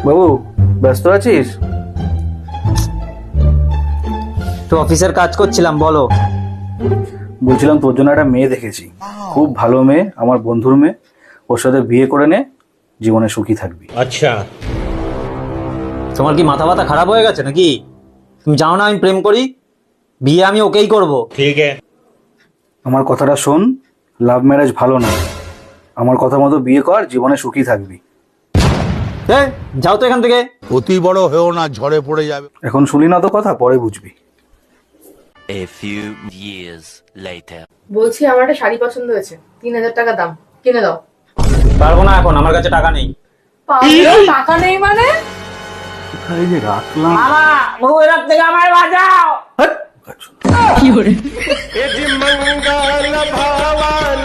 বাবু, ব্যস্ত আছিস? তো অফিসের কাজ করছিলাম, বলো। বলছিলাম তোর জন্য একটা মেয়ে দেখেছি, খুব ভালো মেয়ে, আমার বন্ধুর মেয়ে। ওর সাথে বিয়ে করে নে, জীবনে সুখী থাকবি। अच्छा। তোমার কি মাথা ব্যথা খারাপ হয়ে গেছে নাকি? তুমি জানো না আমি প্রেম করি? বিয়ে আমি ওকেই করব। ठीक है। আমার কথাটা শোন, লাভ ম্যারেজ ভালো না। আমার কথা মতো বিয়ে কর, জীবনে সুখী থাকবি। যাও তো এখান থেকে। অতি বড় হয়েও না, ঝড়ে পড়ে যাবে। এখন শুনি না তো কথা, পরে বুঝবি। A few years later. বলছি আমার একটা শাড়ি পছন্দ হয়েছে, 3,000 টাকা দাম, কিনে দাও। পারবো না, এখন আমার কাছে টাকা নেই। টাকা নেই মানে? কোথায় যে রাখলাম? বউয়ের থেকে আমার বাঁচাও। আচ্ছা। मंगल भवन